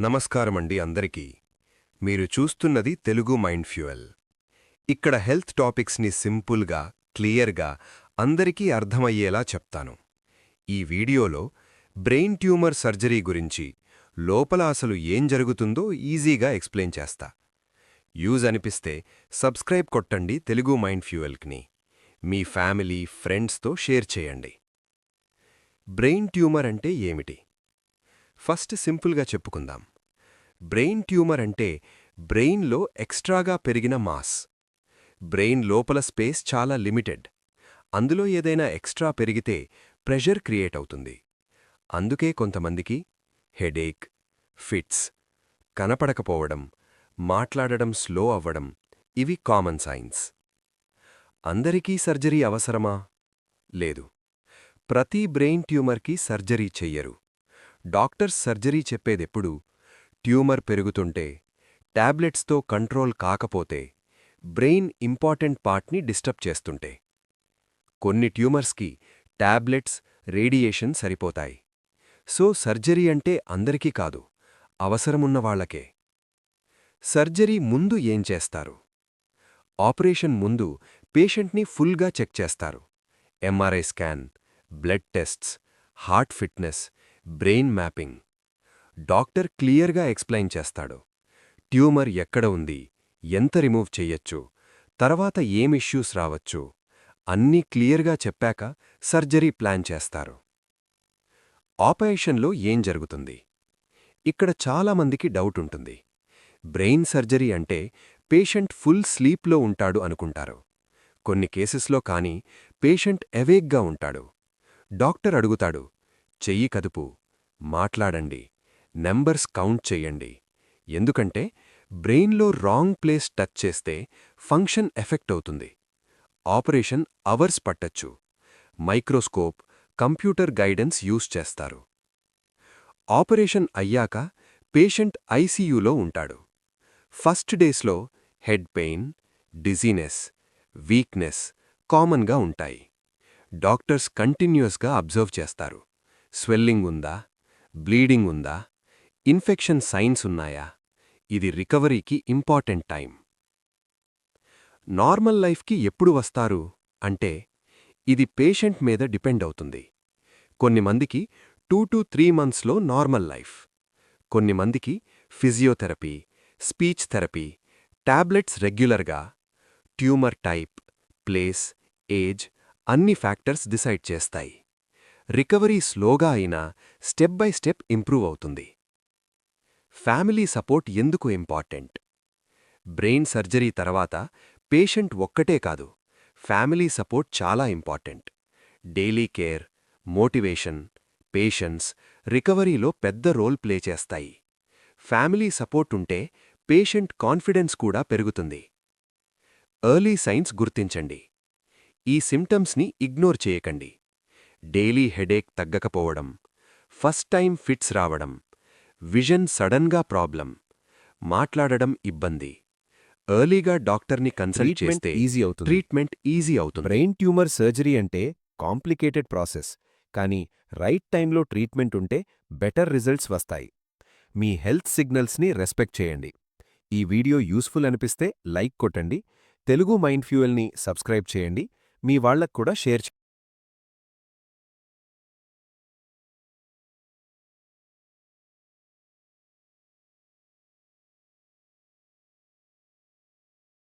నమస్కారమండి అందరికీ. మీరు చూస్తున్నది తెలుగు మైండ్ ఫ్యూయల్. ఇక్కడ హెల్త్ టాపిక్స్ని సింపుల్గా, క్లియర్గా అందరికీ అర్థమయ్యేలా చెప్తాను. ఈ వీడియోలో బ్రెయిన్ ట్యూమర్ సర్జరీ గురించి, లోపల అసలు ఏం జరుగుతుందో ఈజీగా ఎక్స్ప్లెయిన్ చేస్తా. యూజ్ అనిపిస్తే సబ్స్క్రైబ్ కొట్టండి తెలుగు మైండ్ ఫ్యూయల్కి. మీ ఫ్యామిలీ, ఫ్రెండ్స్తో షేర్ చేయండి. బ్రెయిన్ ట్యూమర్ అంటే ఏమిటి? ఫస్ట్ సింపుల్గా చెప్పుకుందాం. బ్రెయిన్ ట్యూమర్ అంటే బ్రెయిన్లో ఎక్స్ట్రాగా పెరిగిన మాస్. బ్రెయిన్ లోపల స్పేస్ చాలా లిమిటెడ్. అందులో ఏదైనా ఎక్స్ట్రా పెరిగితే ప్రెషర్ క్రియేట్ అవుతుంది. అందుకే కొంతమందికి హెడేక్, ఫిట్స్, కనపడకపోవడం, మాట్లాడడం స్లో అవ్వడం ఇవి కామన్ సైన్స్. అందరికీ సర్జరీ అవసరమా? లేదు. ప్రతి బ్రెయిన్ ట్యూమర్కి సర్జరీ చెయ్యరు. డాక్టర్స్ సర్జరీ చెప్పేదెప్పుడు ట్యూమర్ పెరుగుతుంటే, టాబ్లెట్స్తో కంట్రోల్ కాకపోతే, బ్రెయిన్ ఇంపార్టెంట్ పార్ట్ని డిస్టర్బ్ చేస్తుంటే. కొన్ని ట్యూమర్స్కి టాబ్లెట్స్, రేడియేషన్ సరిపోతాయి. సో సర్జరీ అంటే అందరికీ కాదు, అవసరమున్నవాళ్లకే. సర్జరీ ముందు ఏం చేస్తారు? ఆపరేషన్ ముందు పేషెంట్ని ఫుల్గా చెక్ చేస్తారు. MRI scan, blood tests, heart fitness, brain mapping. Doctor క్లియర్గా ఎక్స్ప్లెయిన్ చేస్తాడు. ట్యూమర్ ఎక్కడ ఉంది, ఎంత రిమూవ్ చెయ్యొచ్చు, తర్వాత ఏం ఇష్యూస్ రావచ్చు అన్నీ క్లియర్గా చెప్పాక సర్జరీ ప్లాన్ చేస్తారు. ఆపరేషన్లో ఏం జరుగుతుంది? ఇక్కడ చాలామందికి డౌట్ ఉంటుంది. బ్రెయిన్ సర్జరీ అంటే పేషెంట్ ఫుల్ స్లీప్లో ఉంటాడు అనుకుంటారు. కొన్ని కేసెస్లో కానీ పేషెంట్ ఎవేక్గా ఉంటాడు. డాక్టర్ అడుగుతాడు, చెయ్యి కదుపు, మాట్లాడండి, నెంబర్స్ కౌంట్ చెయ్యండి. ఎందుకంటే బ్రెయిన్లో రాంగ్ ప్లేస్ టచ్ చేస్తే ఫంక్షన్ ఎఫెక్ట్ అవుతుంది. ఆపరేషన్ అవర్స్ పట్టచ్చు. మైక్రోస్కోప్, కంప్యూటర్ గైడెన్స్ యూజ్ చేస్తారు. ఆపరేషన్ అయ్యాక పేషెంట్ ఐసీయూలో ఉంటాడు. ఫస్ట్ డేస్లో హెడ్ పెయిన్, డిజీనెస్, వీక్నెస్ కామన్గా ఉంటాయి. డాక్టర్స్ కంటిన్యూస్గా అబ్జర్వ్ చేస్తారు. స్వెల్లింగ్ ఉందా, బ్లీడింగ్ ఉందా, ఇన్ఫెక్షన్ సైన్స్ ఉన్నాయా? ఇది రికవరీకి ఇంపార్టెంట్ టైం. నార్మల్ లైఫ్కి ఎప్పుడు వస్తారు అంటే ఇది పేషెంట్ మీద డిపెండ్ అవుతుంది. కొన్ని మందికి 2 to 3 మంత్స్లో నార్మల్ లైఫ్. కొన్ని మందికి ఫిజియోథెరపీ, స్పీచ్ థెరపీ, టాబ్లెట్స్ రెగ్యులర్గా. ట్యూమర్ టైప్, ప్లేస్, ఏజ్ అన్ని ఫ్యాక్టర్స్ డిసైడ్ చేస్తాయి. రికవరీ స్లోగా అయినా స్టెప్ బై స్టెప్ ఇంప్రూవ్ అవుతుంది. ఫ్యామిలీ సపోర్ట్ ఎందుకు ఇంపార్టెంట్? బ్రెయిన్ సర్జరీ తర్వాత పేషెంట్ ఒక్కటే కాదు, ఫ్యామిలీ సపోర్ట్ చాలా important. Daily care, motivation, patience రికవరీలో పెద్ద రోల్ ప్లే చేస్తాయి. ఫ్యామిలీ సపోర్ట్ ఉంటే పేషెంట్ కాన్ఫిడెన్స్ కూడా పెరుగుతుంది. ఎర్లీ సైన్స్ గుర్తించండి. ఈ సిమ్టమ్స్ని ఇగ్నోర్ చేయకండి. డైలీ హెడేక్ తగ్గకపోవడం, ఫస్ట్ టైం ఫిట్స్ రావడం, విజన్ సడన్గా ప్రాబ్లం, మాట్లాడడం ఇబ్బంది. ఎర్లీగా డాక్టర్ని కన్సల్ట్ చేస్తే ట్రీట్మెంట్ ఈజీ అవుతుంది. బ్రెయిన్ ట్యూమర్ సర్జరీ అంటే కాంప్లికేటెడ్ ప్రాసెస్, కానీ రైట్ టైంలో ట్రీట్మెంట్ ఉంటే బెటర్ రిజల్ట్స్ వస్తాయి. మీ హెల్త్ సిగ్నల్స్ని రెస్పెక్ట్ చేయండి. ఈ వీడియో యూస్ఫుల్ అనిపిస్తే లైక్ కొట్టండి, తెలుగు మైండ్ ఫ్యూయల్ని సబ్స్క్రైబ్ చేయండి, మీ వాళ్లకు కూడా షేర్ చేయండి.